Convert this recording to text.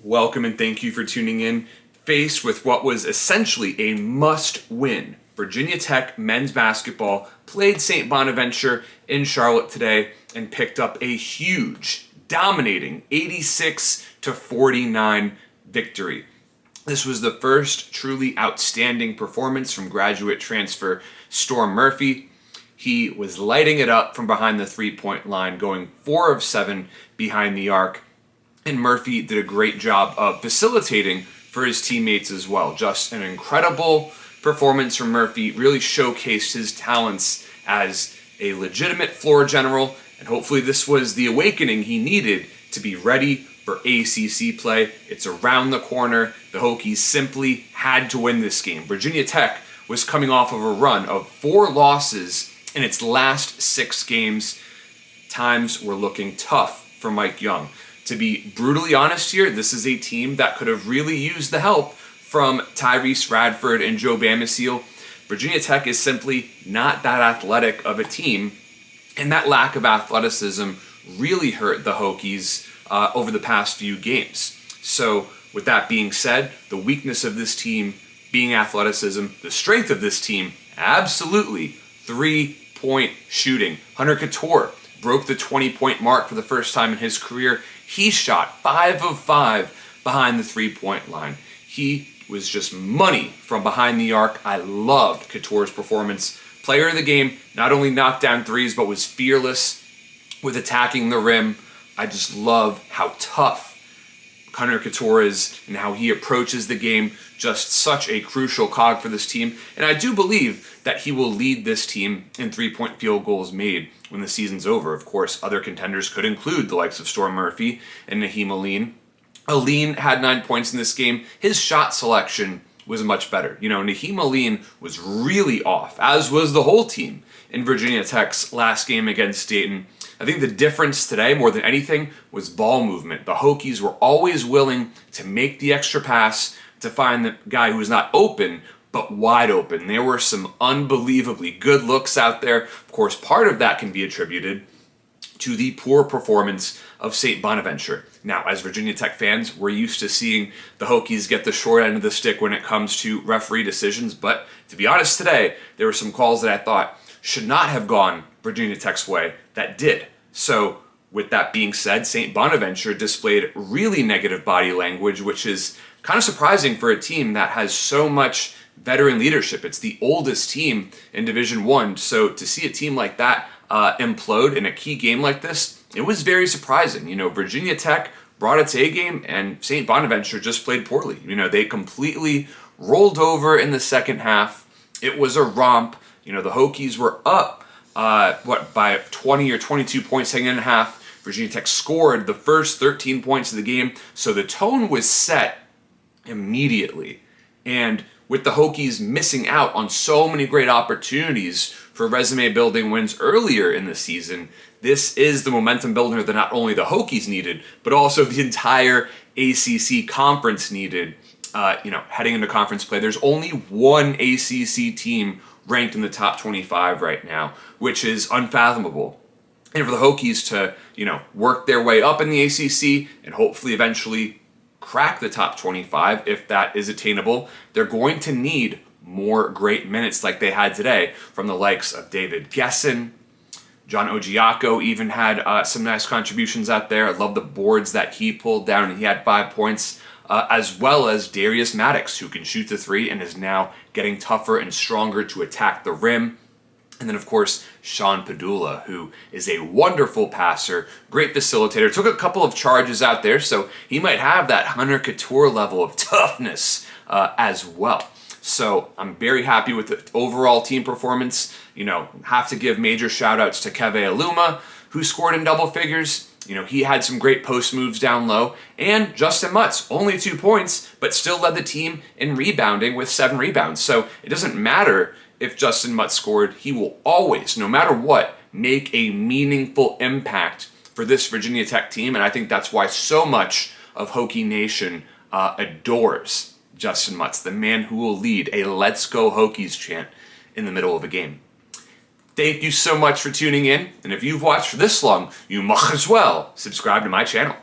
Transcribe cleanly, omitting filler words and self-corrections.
Welcome and thank you for tuning in. Faced with what was essentially a must-win, Virginia Tech men's basketball played St. Bonaventure in Charlotte today and picked up a huge, dominating 86-49 victory. This was the first truly outstanding performance from graduate transfer Storm Murphy. He was lighting it up from behind the three-point line, going 4 of 7 behind the arc. And Murphy did a great job of facilitating for his teammates as well. Just an incredible performance from Murphy. Really showcased his talents as a legitimate floor general. And hopefully this was the awakening he needed to be ready for ACC play. It's around the corner. The Hokies simply had to win this game. Virginia Tech was coming off of a run of 4 losses in its last 6 games. Times were looking tough for Mike Young. To be brutally honest here, this is a team that could have really used the help from Tyrese Radford and Joe Bamisile. Virginia Tech is simply not that athletic of a team, and that lack of athleticism really hurt the Hokies over the past few games. So with that being said, the weakness of this team being athleticism, the strength of this team, absolutely three-point shooting. Hunter Couture broke the 20-point mark for the first time in his career. He shot 5 of 5 behind the three-point line. He was just money from behind the arc. I loved Couture's performance. Player of the game, not only knocked down threes, but was fearless with attacking the rim. I just love how tough Hunter Couture is and how he approaches the game. Just such a crucial cog for this team. And I do believe that he will lead this team in three-point field goals made when the season's over. Of course, other contenders could include the likes of Storm Murphy and Naheem Aline. Aline had 9 points in this game. His shot selection was much better. Naheem Aline was really off, as was the whole team in Virginia Tech's last game against Dayton. I think the difference today, more than anything, was ball movement. The Hokies were always willing to make the extra pass to find the guy who was not open, but wide open. There were some unbelievably good looks out there. Of course, part of that can be attributed to the poor performance of St. Bonaventure. Now, as Virginia Tech fans, we're used to seeing the Hokies get the short end of the stick when it comes to referee decisions, but to be honest today, there were some calls that I thought should not have gone Virginia Tech's way that did. So, with that being said, St. Bonaventure displayed really negative body language, which is kind of surprising for a team that has so much veteran leadership. It's the oldest team in Division I, so to see a team like that implode in a key game like this, it was very surprising. Virginia Tech brought its A game, and St. Bonaventure just played poorly. They completely rolled over in the second half. It was a romp. The Hokies were up, by 20 or 22 points heading in half. Virginia Tech scored the first 13 points of the game, so the tone was set immediately. And with the Hokies missing out on so many great opportunities for resume-building wins earlier in the season, this is the momentum builder that not only the Hokies needed, but also the entire ACC conference needed. Heading into conference play, there's only one ACC team ranked in the top 25 right now, which is unfathomable. And for the Hokies to, work their way up in the ACC and hopefully eventually crack the top 25, if that is attainable, they're going to need more great minutes like they had today from the likes of David Gesson. John Ogiaco even had some nice contributions out there. I love the boards that he pulled down, and he had 5 points, as well as Darius Maddox, who can shoot the three and is now getting tougher and stronger to attack the rim. And then, of course, Sean Padula, who is a wonderful passer, great facilitator, took a couple of charges out there, so he might have that Hunter Couture level of toughness as well. So I'm very happy with the overall team performance. Have to give major shout-outs to Keve Aluma, who scored in double figures. He had some great post moves down low. And Justin Mutz, only 2 points, but still led the team in rebounding with 7 rebounds. So it doesn't matter if Justin Mutz scored, he will always, no matter what, make a meaningful impact for this Virginia Tech team, and I think that's why so much of Hokie Nation adores Justin Mutz, the man who will lead a Let's Go Hokies chant in the middle of a game. Thank you so much for tuning in, and if you've watched for this long, you might as well subscribe to my channel.